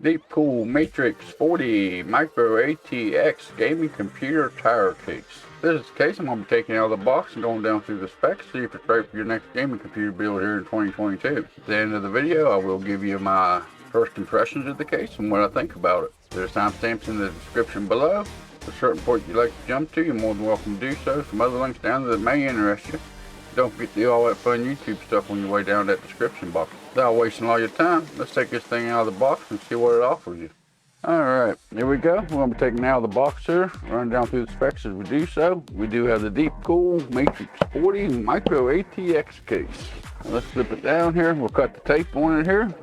DeepCool MATREXX 40 Micro ATX Gaming Computer Tire Case. This is the case I'm going to be taking out of the box and going down through the specs, see if it's right for your next gaming computer build here in 2022. At the end of the video, I will give you my first impressions of the case and what I think about it. There's timestamps in the description below. If there's a certain point you'd like to jump to, you're more than welcome to do so. Some other links down there that may interest you. Don't forget to do all that fun YouTube stuff on your way down that description box. Without wasting all your time, let's take this thing out of the box and see what it offers you. Alright, here we go. We're going to be taking it out of the box here, running down through the specs as we do so. We do have the DeepCool MATREXX 40 Micro ATX case. Now let's flip it down here. We'll cut the tape on it here.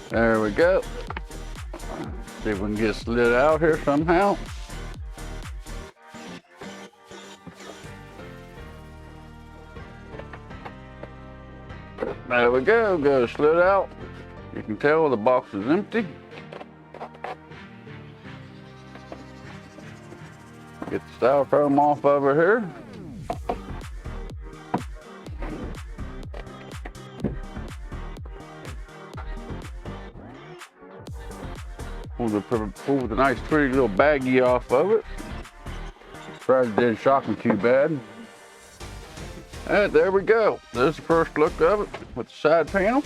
There we go. See if we can get it slid out here somehow. There we go, got it slid out. You can tell the box is empty. Get the styrofoam off over here. Pull the nice pretty little baggie off of it. Probably didn't shock me too bad. And there we go. There's the first look of it with the side panel.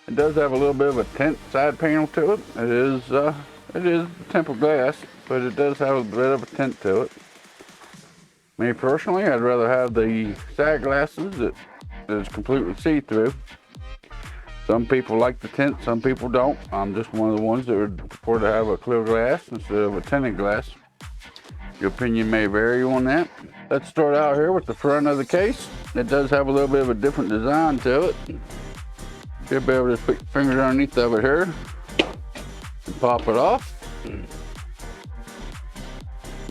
It does have a little bit of a tint side panel to it. It is tempered glass, but it does have a bit of a tint to it. Me personally, I'd rather have the side glasses that is completely see-through. Some people like the tint, some people don't. I'm just one of the ones that would prefer to have a clear glass instead of a tinted glass. Your opinion may vary on that. Let's start out here with the front of the case. It does have a little bit of a different design to it. You'll be able to put your fingers underneath of it here and pop it off. It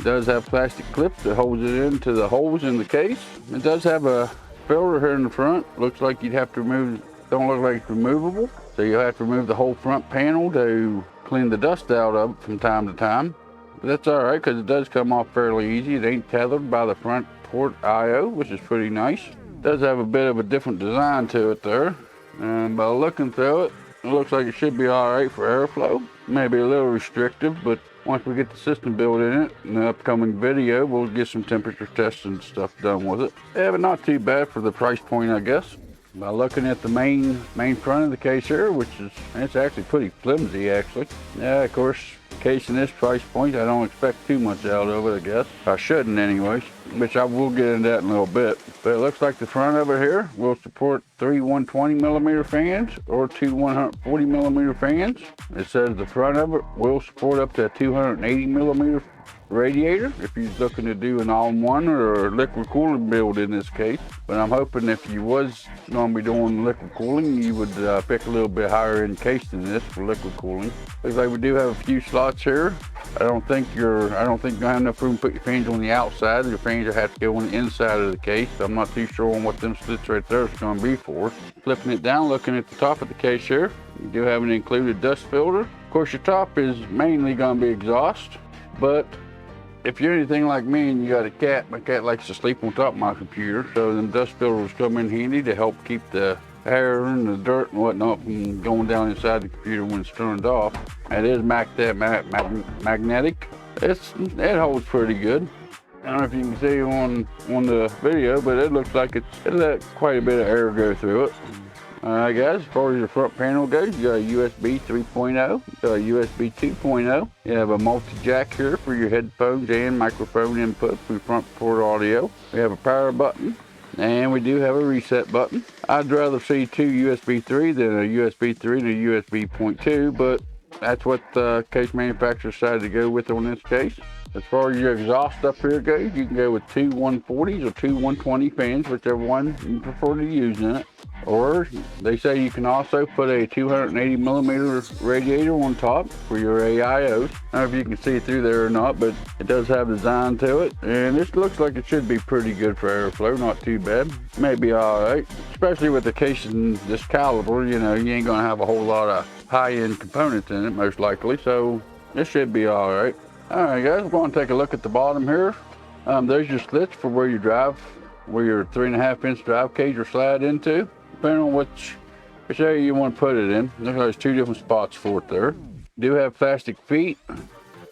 does have plastic clips that holds it into the holes in the case. It does have a filter here in the front. Looks like you'd have to remove, don't look like it's removable. So you'll have to remove the whole front panel to clean the dust out of it from time to time. But that's all right, because it does come off fairly easy. It ain't tethered by the front port I/O, which is pretty nice. It does have a bit of a different design to it there. And by looking through it, it looks like it should be all right for airflow. Maybe a little restrictive, but once we get the system built in it, in the upcoming video, we'll get some temperature tests and stuff done with it. Yeah, but not too bad for the price point, I guess. By looking at the main front of the case here, it's actually pretty flimsy actually. Yeah, of course, case in this price point, I don't expect too much out of it, I guess. I shouldn't anyways, which I will get into that in a little bit. But it looks like the front of it here will support 3 120mm fans or 2 140mm fans. It says the front of it will support up to a 280mm radiator if you're looking to do an all-in-one or liquid cooling build in this case. But I'm hoping if you was going to be doing liquid cooling, you would pick a little bit higher end case than this for liquid cooling. Looks like we do have a few slots here. I don't think you're gonna have enough room to put your fans on the outside. Your fans will have to go on the inside of the case. I'm not too sure on what them slits right there is going to be for. Flipping it down, looking at the top of the case here, you do have an included dust filter. Of course, your top is mainly going to be exhaust, but if you're anything like me and you got a cat, my cat likes to sleep on top of my computer, so them dust filters come in handy to help keep the hair and the dirt and whatnot from going down inside the computer when it's turned off. It is magnetic. It holds pretty good. I don't know if you can see on the video, but it looks like it let quite a bit of air go through it. Guys, as far as your front panel goes, you got a USB 3.0, you got a USB 2.0. You have a multi-jack here for your headphones and microphone input for front port audio. We have a power button, and we do have a reset button. I'd rather see 2 USB 3 than a USB 3 and a USB 0.2, but that's what the case manufacturer decided to go with on this case. As far as your exhaust up here goes, you can go with 2 140s or 2 120 fans, whichever one you prefer to use in it. Or they say you can also put a 280mm radiator on top for your AIOs. I don't know if you can see through there or not, but it does have design to it. And this looks like it should be pretty good for airflow, not too bad. Maybe all right, especially with the case in this caliber, you know, you ain't gonna have a whole lot of high-end components in it, most likely. So this should be all right. All right, guys, we're going to take a look at the bottom here. There's your slits for where your 3.5-inch drive cage will slide into, depending on which area you want to put it in. Looks like there's 2 different spots for it there. Do have plastic feet.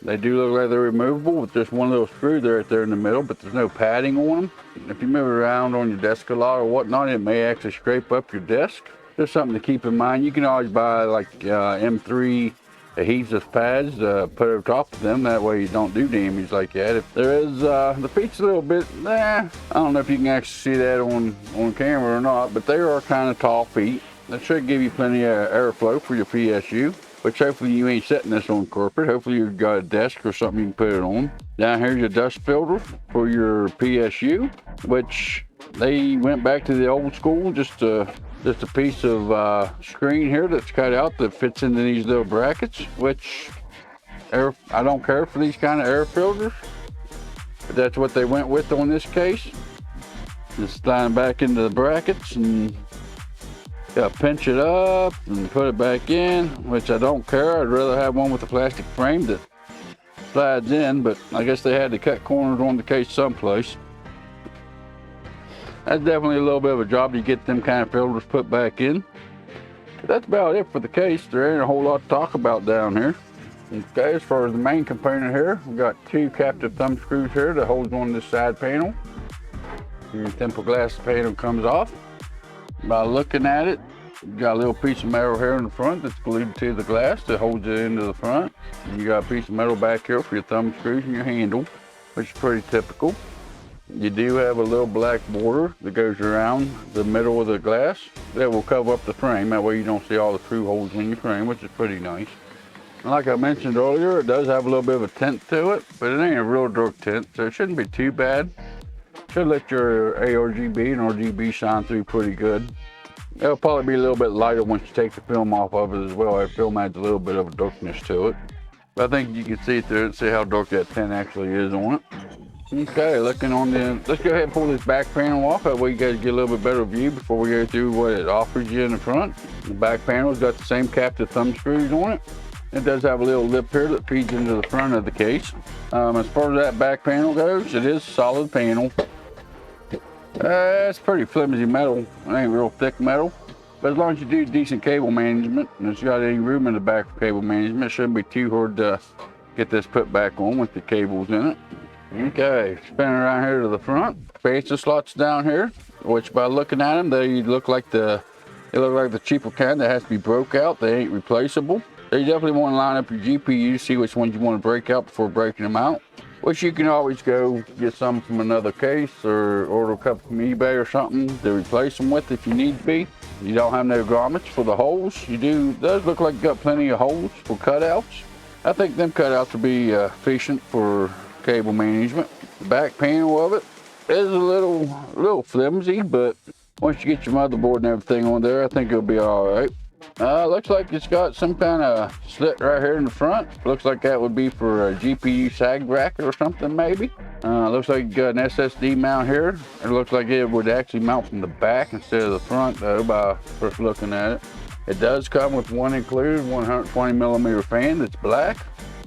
They do look like they're removable with just one little screw there right there in the middle, but there's no padding on them. If you move it around on your desk a lot or whatnot, it may actually scrape up your desk. Just something to keep in mind. You can always buy like M3 adhesive pads, put over top of them. That way you don't do damage like that. If there is, the feet's a little bit, I don't know if you can actually see that on camera or not, but they are kind of tall feet. That should give you plenty of airflow for your PSU, which hopefully you ain't setting this on carpet. Hopefully you've got a desk or something you can put it on. Down here's your dust filter for your PSU, which they went back to the old school, just a piece of screen here that's cut out that fits into these little brackets, which I don't care for these kind of air filters, but that's what they went with on this case. Just slide back into the brackets and pinch it up and put it back in, which I don't care. I'd rather have one with a plastic frame that slides in, but I guess they had to cut corners on the case someplace. That's definitely a little bit of a job to get them kind of filters put back in. But that's about it for the case. There ain't a whole lot to talk about down here. Okay, as far as the main component here, we've got 2 captive thumb screws here that holds on this side panel. Your tempered glass panel comes off. By looking at it, you got a little piece of metal here in the front that's glued to the glass that holds it into the front. And you got a piece of metal back here for your thumb screws and your handle, which is pretty typical. You do have a little black border that goes around the middle of the glass that will cover up the frame. That way you don't see all the screw holes in your frame, which is pretty nice. And like I mentioned earlier, it does have a little bit of a tint to it, but it ain't a real dark tint, so it shouldn't be too bad. Should let your ARGB and RGB shine through pretty good. It'll probably be a little bit lighter once you take the film off of it as well. That film adds a little bit of a darkness to it. But I think you can see through it and see how dark that tint actually is on it. Okay, looking on let's go ahead and pull this back panel off. That way you guys get a little bit better view before we go through what it offers you in the front. The back panel's got the same captive thumb screws on it. It does have a little lip here that feeds into the front of the case. As far as that back panel goes, it is a solid panel. It's pretty flimsy metal. It ain't real thick metal. But as long as you do decent cable management, and it's got any room in the back for cable management, it shouldn't be too hard to get this put back on with the cables in it. Okay, spinning around here to the front. Spacer slots down here, which by looking at them, they look like the cheaper kind that has to be broke out. They ain't replaceable. So you definitely want to line up your GPUs, see which ones you want to break out before breaking them out. Which you can always go get some from another case or order a couple from eBay or something to replace them with if you need to be. You don't have no grommets for the holes. It does look like you got plenty of holes for cutouts. I think them cutouts will be efficient for cable management. The back panel of it is a little flimsy, but once you get your motherboard and everything on there, I think it'll be all right. Looks like it's got some kind of slit right here in the front. Looks like that would be for a GPU sag bracket or something maybe. Looks like you got an SSD mount here. It looks like it would actually mount from the back instead of the front though by first looking at it. It does come with one included 120mm fan that's black.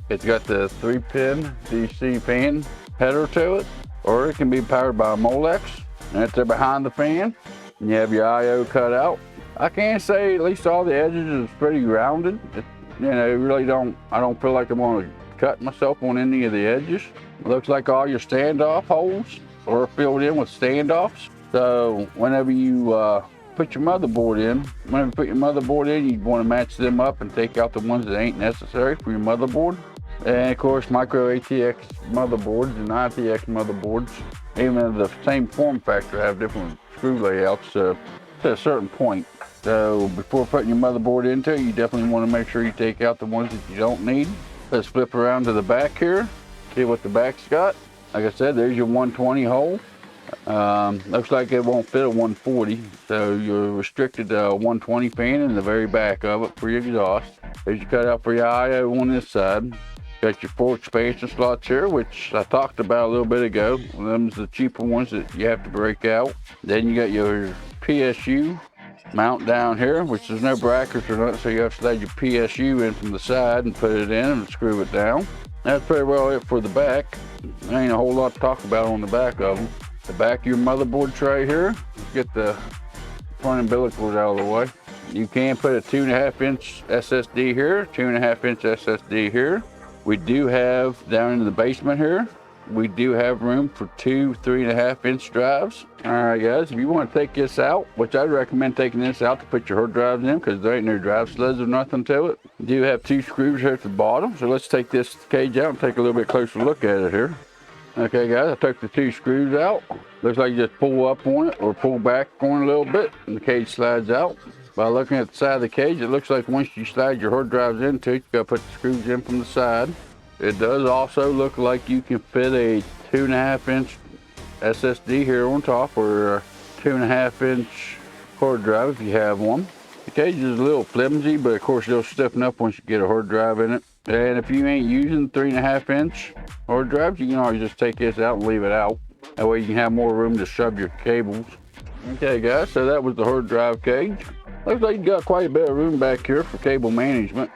It's got the 3-pin DC fan header to it, or it can be powered by a Molex. And that's there behind the fan. And you have your I/O cut out. I can say at least all the edges is pretty rounded. You know, I don't feel like I'm gonna cut myself on any of the edges. It looks like all your standoff holes are filled in with standoffs. So whenever you put your motherboard in, you want to match them up and take out the ones that ain't necessary for your motherboard. And of course, micro ATX motherboards and ITX motherboards, even in the same form factor, have different screw layouts to a certain point. So before putting your motherboard into it, you definitely want to make sure you take out the ones that you don't need. Let's flip around to the back here, see what the back's got. Like I said, there's your 120 hole. Looks like it won't fit a 140, so you're restricted to a 120 fan in the very back of it for your exhaust. There's your cutout for your I/O on this side. Got your 4 expansion slots here, which I talked about a little bit ago. Them's the cheaper ones that you have to break out. Then you got your PSU mount down here, which there's no brackets or nothing, so you have to slide your PSU in from the side and put it in and screw it down. That's pretty well it for the back. There ain't a whole lot to talk about on the back of them. The back of your motherboard tray here, get the front umbilicals out of the way. You can put a 2.5-inch SSD here, 2.5-inch SSD here. We do have down in the basement here, we do have room for 2 3.5-inch drives. All right, guys, if you want to take this out, which I'd recommend taking this out to put your hard drives in because there ain't no drive sleds or nothing to it. You do have 2 screws here at the bottom. So let's take this cage out and take a little bit closer look at it here. Okay, guys, I took the 2 screws out. Looks like you just pull up on it or pull back on it a little bit and the cage slides out. By looking at the side of the cage, it looks like once you slide your hard drives into it, you gotta put the screws in from the side. It does also look like you can fit a 2.5-inch SSD here on top or a 2.5-inch hard drive if you have one. The cage is a little flimsy, but of course it'll stiffen up once you get a hard drive in it. And if you ain't using 3.5-inch hard drives, you can always just take this out and leave it out. That way you can have more room to shove your cables. Okay, guys, so that was the hard drive cage. Looks like you got quite a bit of room back here for cable management.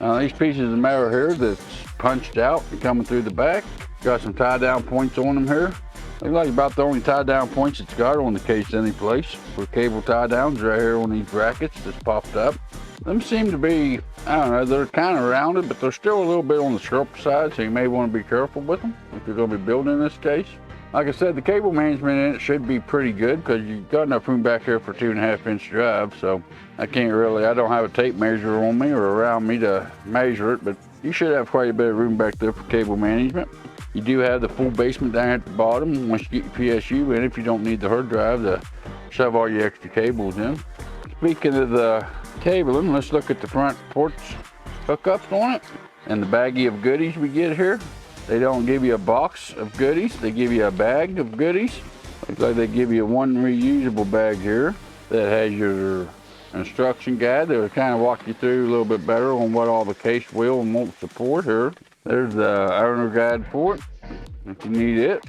These pieces of metal here that's punched out and coming through the back. Got some tie down points on them here. Looks like about the only tie down points it's got on the case any place. For cable tie downs right here on these brackets that's popped up. Them seem to be, I don't know, they're kind of rounded, but they're still a little bit on the sharp side, so you may want to be careful with them if you're going to be building this case. Like I said, the cable management in it should be pretty good because you've got enough room back here for 2.5-inch drive. So I don't have a tape measure on me or around me to measure it, but you should have quite a bit of room back there for cable management. You do have the full basement down at the bottom once you get your PSU in if you don't need the hard drive to shove all your extra cables in. Speaking of the cabling, let's look at the front ports hookups on it and the baggie of goodies we get here. They don't give you a box of goodies, they give you a bag of goodies. Looks like they give you one reusable bag here that has your instruction guide that will kind of walk you through a little bit better on what all the case will and won't support here. There's the owner guide for it, if you need it.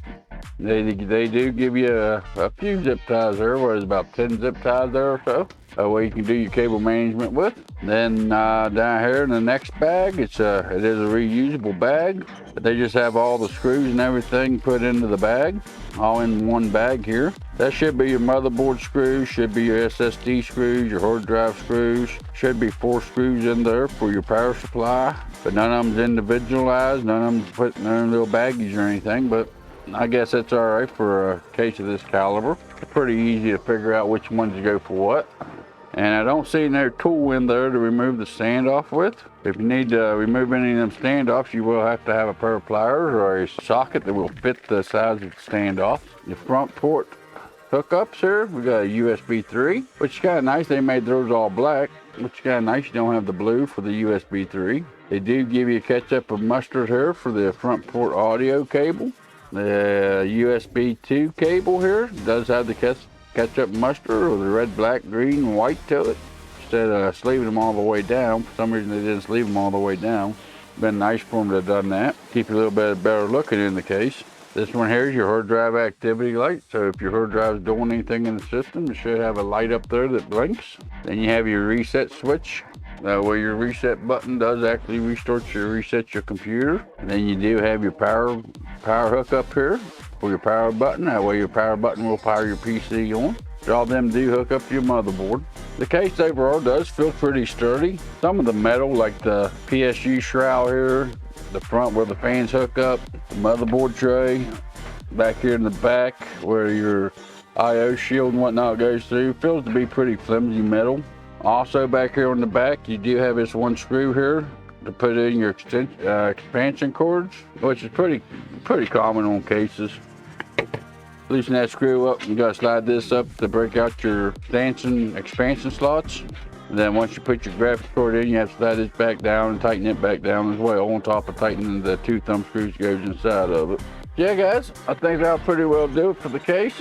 They do give you a few zip ties there, there's about 10 zip ties there or so. That way you can do your cable management with. Then down here in the next bag, it is a reusable bag. But they just have all the screws and everything put into the bag, all in one bag here. That should be your motherboard screws, should be your SSD screws, your hard drive screws. Should be 4 screws in there for your power supply. But none of them's individualized, none of them's put in their own little baggies or anything. But I guess that's all right for a case of this caliber. It's pretty easy to figure out which ones to go for what. And I don't see no tool in there to remove the standoff with. If you need to remove any of them standoffs, you will have to have a pair of pliers or a socket that will fit the size of the standoff. The front port hookups here, we got a USB 3, which is kind of nice. They made those all black, which is kind of nice. You don't have the blue for the USB 3. They do give you a ketchup of mustard here for the front port audio cable. The USB 2 cable here does have the ketchup mustard or the red, black, green, and white to it. Instead of sleeving them all the way down, for some reason they didn't sleeve them all the way down. Been nice for them to have done that. Keep a little bit better looking in the case. This one here is your hard drive activity light. So if your hard drive is doing anything in the system, it should have a light up there that blinks. Then you have your reset switch. Where your reset button does actually reset your computer. And then you do have your power hookup here for your power button. That way your power button will power your PC on. All of them do hook up to your motherboard. The case overall does feel pretty sturdy. Some of the metal, like the PSU shroud here, the front where the fans hook up, the motherboard tray, back here in the back where your I/O shield and whatnot goes through, feels to be pretty flimsy metal. Also back here on the back, you do have this one screw here to put in your expansion cords, which is pretty common on cases. Loosen that screw up, you gotta slide this up to break out your expansion slots. And then once you put your graphics cord in, you have to slide this back down and tighten it back down as well, on top of tightening the 2 thumb screws goes inside of it. Yeah guys, I think that'll pretty well do it for the case.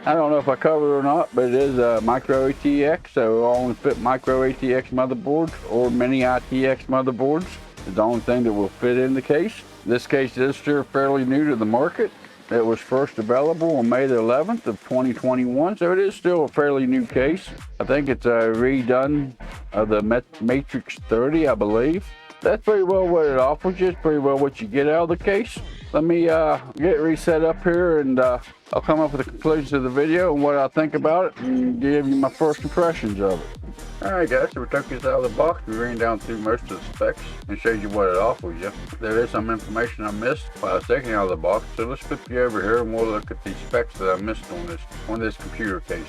I don't know if I covered it or not, but it is a micro ATX, so it'll only fit micro ATX motherboards or mini ITX motherboards. It's the only thing that will fit in the case. This case is still fairly new to the market. It was first available on May the 11th of 2021, so it is still a fairly new case. I think it's a redone of the Matrix 30, I believe. that's pretty well what it offers you. It's pretty well what you get out of the case. Let me get reset up here, and I'll come up with the conclusions of the video and what I think about it, and give you my first impressions of it. Alright guys, so we took this out of the box. We ran down through most of the specs and showed you what it offers you. There is some information I missed while I was taking it out of the box, so let's flip you over here and we'll look at the specs that I missed on this computer case.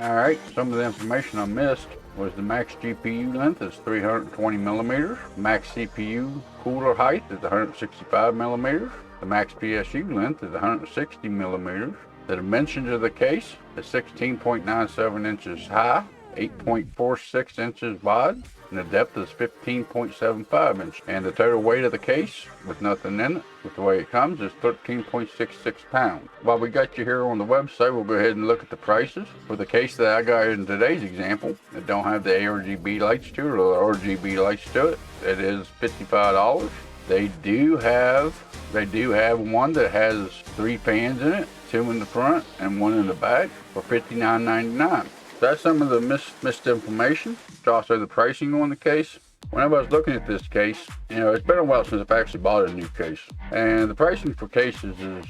Alright, some of the information I missed was the max GPU length is 320 millimeters, max CPU cooler height is 165 millimeters, the max PSU length is 160 millimeters, the dimensions of the case is 16.97 inches high, 8.46 inches wide, and the depth is 15.75 inches. And the total weight of the case, with nothing in it, with the way it comes, is 13.66 pounds. While we got you here on the website, we'll go ahead and look at the prices. For the case that I got in today's example, it don't have the RGB lights to it, or the RGB lights to it, it is $55. They do have one that has 3 fans in it, 2 in the front and 1 in the back, for $59.99. That's some of the missed information. It's also the pricing on the case. Whenever I was looking at this case, you know, it's been a while since I've actually bought a new case. And the pricing for cases is,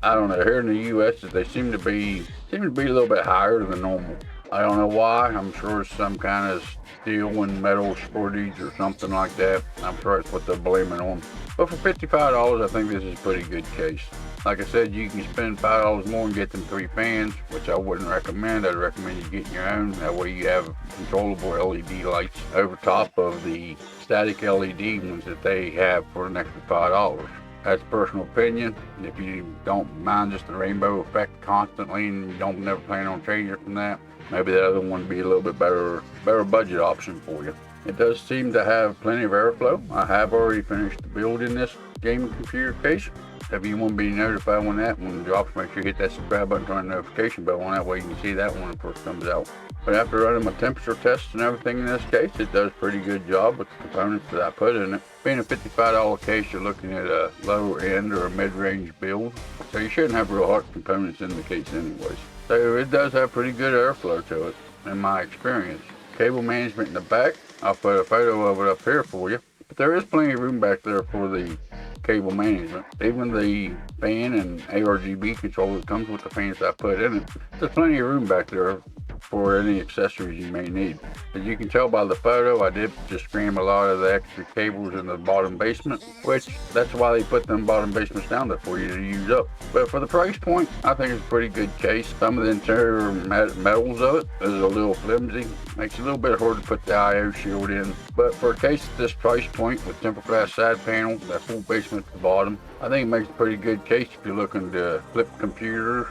I don't know, here in the US, they seem to be a little bit higher than normal. I don't know why. I'm sure it's some kind of steel and metal shortage or something like that. I'm sure it's what they're blaming on. But for $55, I think this is a pretty good case. Like I said, you can spend $5 more and get them 3 fans, which I wouldn't recommend. I'd recommend you getting your own. That way you have controllable LED lights over top of the static LED ones that they have for an extra $5. That's personal opinion. If you don't mind just the rainbow effect constantly and you don't never plan on changing from that, maybe the other one would be a little bit better budget option for you. It does seem to have plenty of airflow. I have already finished building this gaming computer case. If you want to be notified when that one drops, make sure you hit that subscribe button, turn the notification bell on, that way you can see that when it first comes out. But after running my temperature tests and everything in this case, it does a pretty good job with the components that I put in it. Being a $55 case, you're looking at a lower end or a mid-range build, so you shouldn't have real hard components in the case anyways. So it does have pretty good airflow to it, in my experience. Cable management in the back, I'll put a photo of it up here for you. But there is plenty of room back there for the cable management. Even the fan and ARGB controller that comes with the fans I put in it, there's plenty of room back there for any accessories you may need. As you can tell by the photo, I did just cram a lot of the extra cables in the bottom basement, which that's why they put them bottom basements down there for you to use up. But for the price point, I think it's a pretty good case. Some of the interior metals of it is a little flimsy. Makes it a little bit hard to put the I/O shield in. But for a case at this price point with tempered glass side panel, that full basement at the bottom, I think it makes a pretty good case if you're looking to flip computers,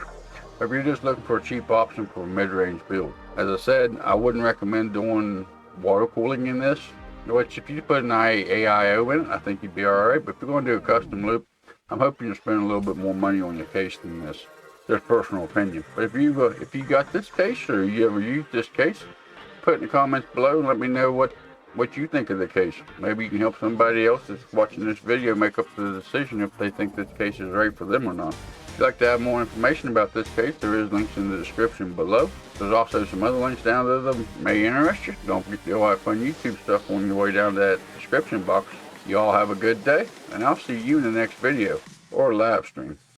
or if you're just looking for a cheap option for a mid-range build. As I said, I wouldn't recommend doing water cooling in this, which if you put an AIO in it, I think you'd be alright. But if you're going to do a custom loop, I'm hoping you spend a little bit more money on your case than this. Just personal opinion. But if you got this case, or you ever used this case, put in the comments below and let me know what you think of the case. Maybe you can help somebody else that's watching this video make up the decision if they think this case is right for them or not. If you'd like to have more information about this case, there is links in the description below. There's also some other links down there that may interest you. Don't forget to do all that fun YouTube stuff on your way down to that description box. You all have a good day, and I'll see you in the next video or live stream.